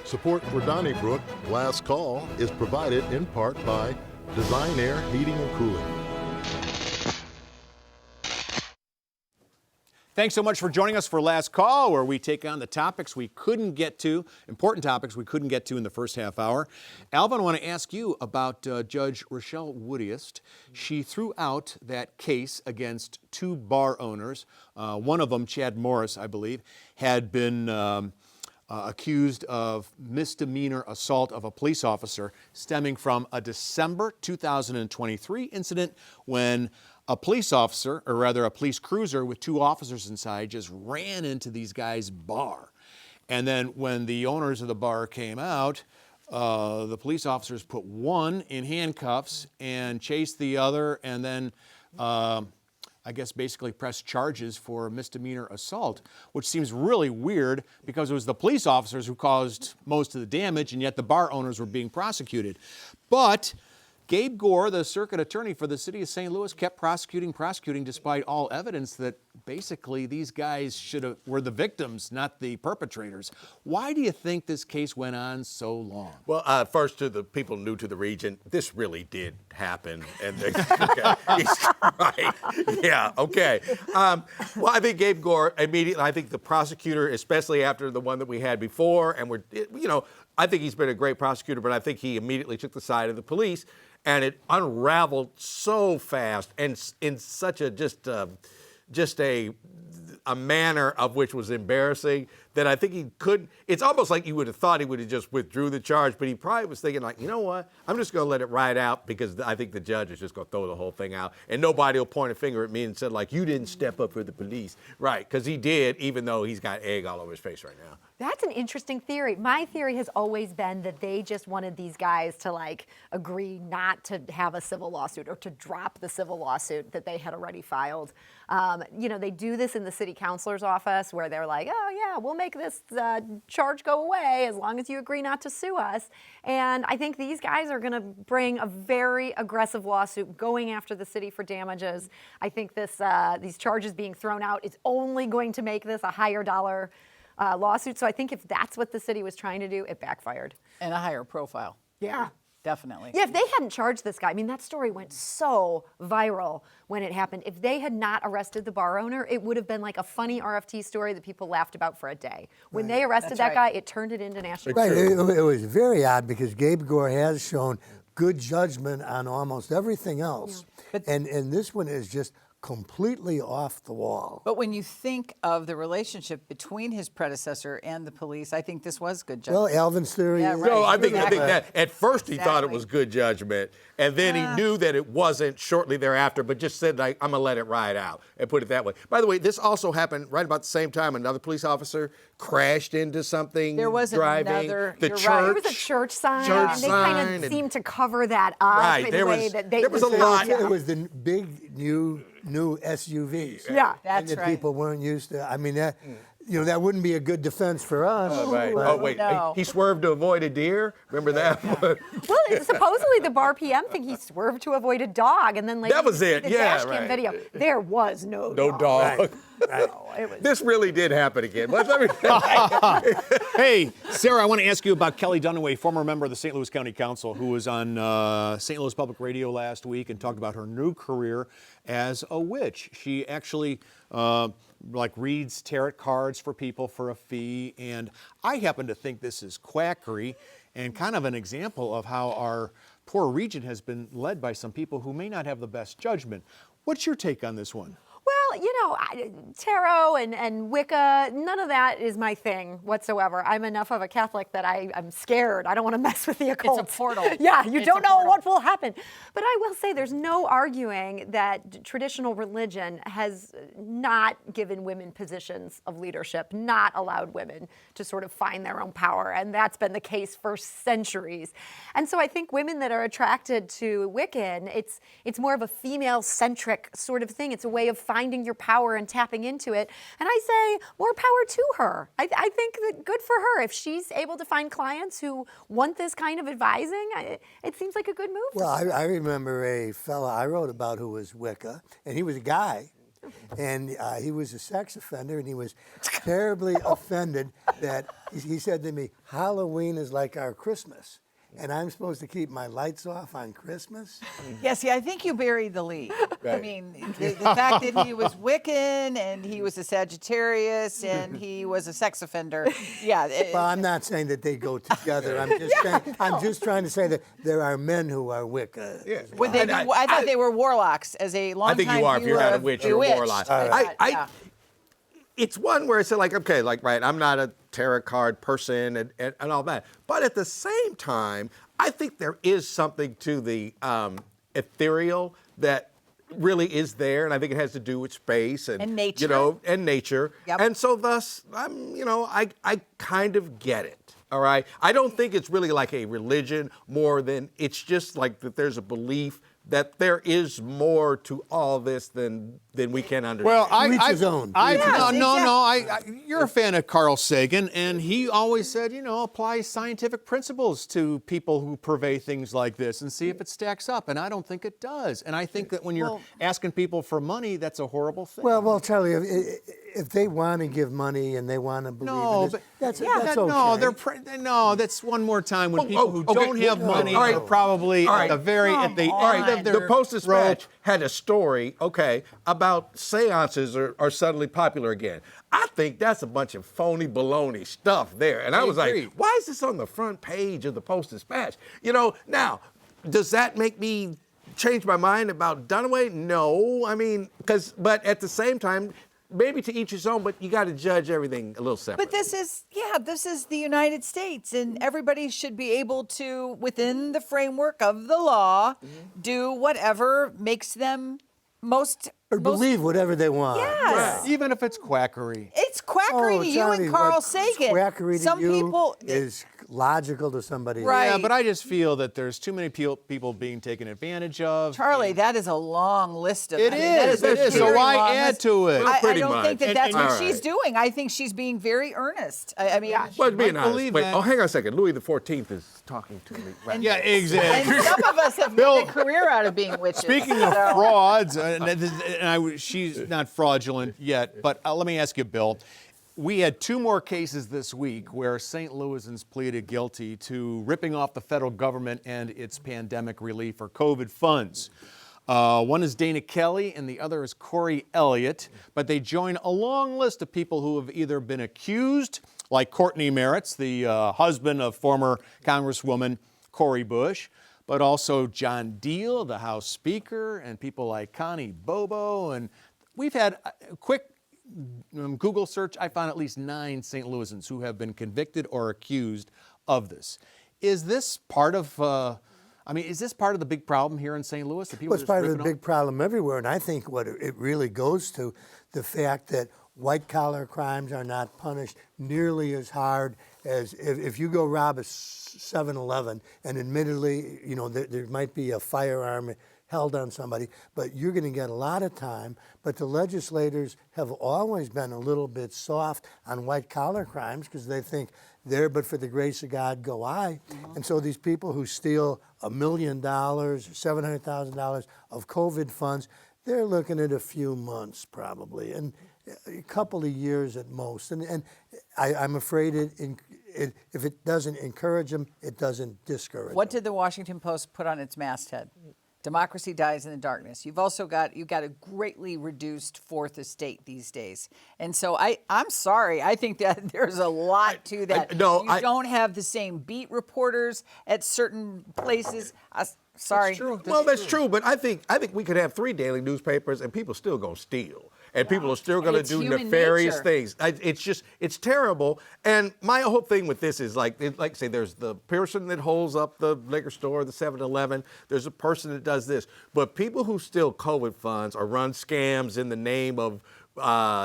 Support for Donnybrook Last Call is provided in part by Design Air Heating and Cooling. Thanks so much for joining us for Last Call, where we take on the topics we couldn't get to, important topics we couldn't get to in the first half hour. Alvin, I want to ask you about Judge Rochelle Woodiest. She threw out that case against two bar owners. One of them, Chad Morris, I believe, had been accused of misdemeanor assault of a police officer stemming from a December 2023 incident when a police officer, or rather a police cruiser with two officers inside, just ran into these guys' bar. And then when the owners of the bar came out, the police officers put one in handcuffs and chased the other, and then I guess basically pressed charges for misdemeanor assault, which seems really weird because it was the police officers who caused most of the damage, and yet the bar owners were being prosecuted. But Gabe Gore, the circuit attorney for the city of St. Louis, kept prosecuting despite all evidence that basically these guys were the victims, not the perpetrators. Why do you think this case went on so long? Well, first, to the people new to the region, this really did happen. And he's right. Yeah, okay. Well, I think Gabe Gore immediately, I think the prosecutor, especially after the one that we had before, and I think he's been a great prosecutor, but I think he immediately took the side of the police. And it unraveled so fast and in such a just a manner of which was embarrassing that I think he couldn't. It's almost like you would have thought he would have just withdrew the charge, but he probably was thinking like, you know what, I'm just going to let it ride out because I think the judge is just going to throw the whole thing out and nobody will point a finger at me and say like, you didn't step up for the police. Right, because he did, even though he's got egg all over his face right now. That's an interesting theory. My theory has always been that they just wanted these guys to agree not to have a civil lawsuit or to drop the civil lawsuit that they had already filed. They do this in the city councilor's office where they're like, oh yeah, we'll make this charge go away as long as you agree not to sue us. And I think these guys are gonna bring a very aggressive lawsuit going after the city for damages. I think these charges being thrown out is only going to make this a higher dollar lawsuit. So I think if that's what the city was trying to do, it backfired. And a higher profile. Yeah. Definitely. Yeah, if they hadn't charged this guy, I mean, that story went so viral when it happened. If they had not arrested the bar owner, it would have been like a funny RFT story that people laughed about for a day. When they arrested that guy, it turned it into national. Right, it was very odd because Gabe Gore has shown good judgment on almost everything else. Yeah. And this one is just completely off the wall. But when you think of the relationship between his predecessor and the police, I think this was good judgment. Well, Alvin's theory. Yeah, is right. No, I think that at first he thought it was good judgment, and then he knew that it wasn't shortly thereafter, but just said, like, I'm going to let it ride out and put it that way. By the way, this also happened right about the same time. Another police officer crashed into something. There was driving. another. The you're church. right. There was a church sign, Church and they sign kind of seemed to cover that up Right, in there a way was- that they there was a lot. It was the big new SUVs. Yeah. That's and the right. people weren't used to. I mean, that wouldn't be a good defense for us. Oh, right. but- Oh, wait. No. He swerved to avoid a deer? Remember that one? Well, supposedly the bar PM think he swerved to avoid a dog, and then later That was you see it, the yeah, dash cam right. video. There was no No dog. dog. Right. It was This really did happen again. But let me Hey, Sarah, I want to ask you about Kelly Dunaway, former member of the St. Louis County Council, who was on St. Louis Public Radio last week and talked about her new career as a witch. She actually reads tarot cards for people for a fee, and I happen to think this is quackery and kind of an example of how our poor region has been led by some people who may not have the best judgment. What's your take on this one? Well, tarot and Wicca, none of that is my thing whatsoever. I'm enough of a Catholic that I'm scared. I don't want to mess with the occult. It's a portal. Yeah, you It's don't a know portal. what will happen. But I will say there's no arguing that traditional religion has not given women positions of leadership, not allowed women to sort of find their own power. And that's been the case for centuries. And so I think women that are attracted to Wiccan, it's more of a female-centric sort of thing. It's a way of finding your power and tapping into it. And I say, more power to her. I think that good for her. If she's able to find clients who want this kind of advising, it seems like a good move. Well, I remember a fella I wrote about who was Wicca, and he was a guy. and he was a sex offender, and he was terribly offended that he said to me, "Halloween is like our Christmas." And I'm supposed to keep my lights off on Christmas? Yeah, see, I think you buried the lead. I Right. mean, the fact that he was Wiccan and he was a Sagittarius and he was a sex offender. Yeah. Well, I'm not saying that they go together. I'm just trying to say that there are men who are Wicca. Yeah. Would they be, I thought they were warlocks. As a long I think you are. If you're not a witch, you're a warlock. It's one where it's like, okay, like, right, I'm not a tarot card person and all that. But at the same time, I think there is something to the ethereal that really is there. And I think it has to do with space and nature. You know, and nature. Yep. And so thus, I kind of get it. All right. I don't think it's really like a religion more than it's just like that there's a belief that there is more to all this than we can understand. Well, Each his own. You're a fan of Carl Sagan, and he always said, apply scientific principles to people who purvey things like this and see if it stacks up. And I don't think it does. And I think that when you're asking people for money, that's a horrible thing. Well, Charlie, if they want to give money and they want to believe in this, that's okay. No, that's one more time when people who don't have money All right. are probably All at right. at the end of their The Post-Dispatch had a story, about seances are suddenly popular again. I think that's a bunch of phony baloney stuff there. And I was agree. like, why is this on the front page of the Post-Dispatch? Now, does that make me change my mind about Dunaway? No. I mean, but at the same time, maybe to each his own, but you got to judge everything a little separate. But this is the United States, and everybody should be able to, within the framework of the law, do whatever makes them most believe whatever they want. Yes. Even if it's quackery. It's quackery to you Charlie, and Carl what Sagan. Quackery to Some you people is logical to somebody Right. else. Yeah, but I just feel that there's too many people being taken advantage of. Charlie, that is a long list of. It is. a It is. So very why long add list. to it? I Pretty don't much. think that that's And- what all she's right. doing. I think she's being very earnest. I mean, Well, being might honest, believe wait, that. hang on a second. Louis XIV is talking to me right Yeah, now. exactly. and some of us have Bill, made a career out of being witches. Speaking of so- frauds, she's not fraudulent yet, but let me ask you, Bill. We had two more cases this week where St. Louisans pleaded guilty to ripping off the federal government and its pandemic relief or COVID funds. One is Dana Kelly and the other is Corey Elliott, but they join a long list of people who have either been accused, like Courtney Merritt's, the husband of former Congresswoman Cori Bush, but also John Deal, the House Speaker, and people like Connie Bobo. And we've had a quick Google search. I found at least 9 St. Louisans who have been convicted or accused of this. Is this part of, is this part of the big problem here in St. Louis? That people Well, it's part of the big problem everywhere, and I think what it really goes to the fact that white-collar crimes are not punished nearly as hard as if you go rob a 7-Eleven, and admittedly, there might be a firearm held on somebody, but you're going to get a lot of time. But the legislators have always been a little bit soft on white-collar crimes because they think there, but for the grace of God, go I. And so these people who steal $1 million or $700,000 of COVID funds, they're looking at a few months probably, and a couple of years at most. And I'm afraid if it doesn't encourage them, it doesn't discourage What them. did the Washington Post put on its masthead? Democracy dies in the darkness. You've got a greatly reduced fourth estate these days, and so I'm sorry. I think that there's a lot to that. You don't have the same beat reporters at certain places. Sorry. That's true. Well, that's true, but I think we could have 3 daily newspapers and people still gonna steal. And people are still going to It's do human nefarious nature. things. It's terrible. And my whole thing with this is like say, there's the person that holds up the liquor store, the 7-Eleven. There's a person that does this. But people who steal COVID funds or run scams in the name of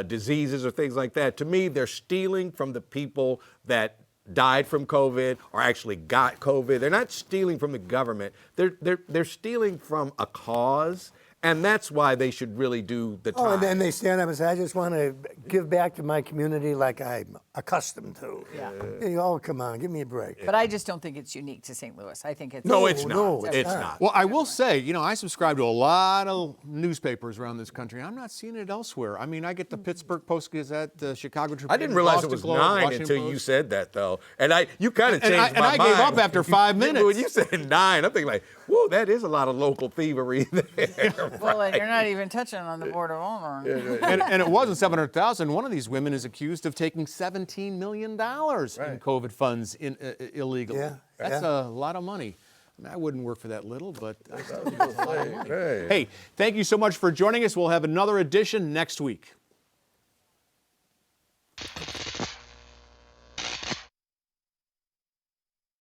diseases or things like that, to me, they're stealing from the people that died from COVID or actually got COVID. They're not stealing from the government. They're stealing from a cause. And that's why they should really do the time. Oh, and then they stand up and say, I just want to give back to my community like I'm accustomed to. Yeah. Oh, come on, give me a break. But I just don't think it's unique to St. Louis. I think it's No, it's not. no, it's it's not. not. Well, I will say, you know, I subscribe to a lot of newspapers around this country. I'm not seeing it elsewhere. I mean, I get the Pittsburgh Post-Gazette, the Chicago Tribune. I didn't realize Boston it was Globe, 9 Washington until you Post. said that, though. And you kind of And changed I my mind. gave up after 5 minutes. When you said 9, I'm thinking like, whoa, that is a lot of local thievery there. well, you're not even touching on the Board of Honor. And it wasn't 700,000. One of these women is accused of taking $17 million in COVID funds illegally. Yeah, That's yeah. a lot of money. I mean, I wouldn't work for that little, but I still think Hey. it's a lot of money. Hey, thank you so much for joining us. We'll have another edition next week.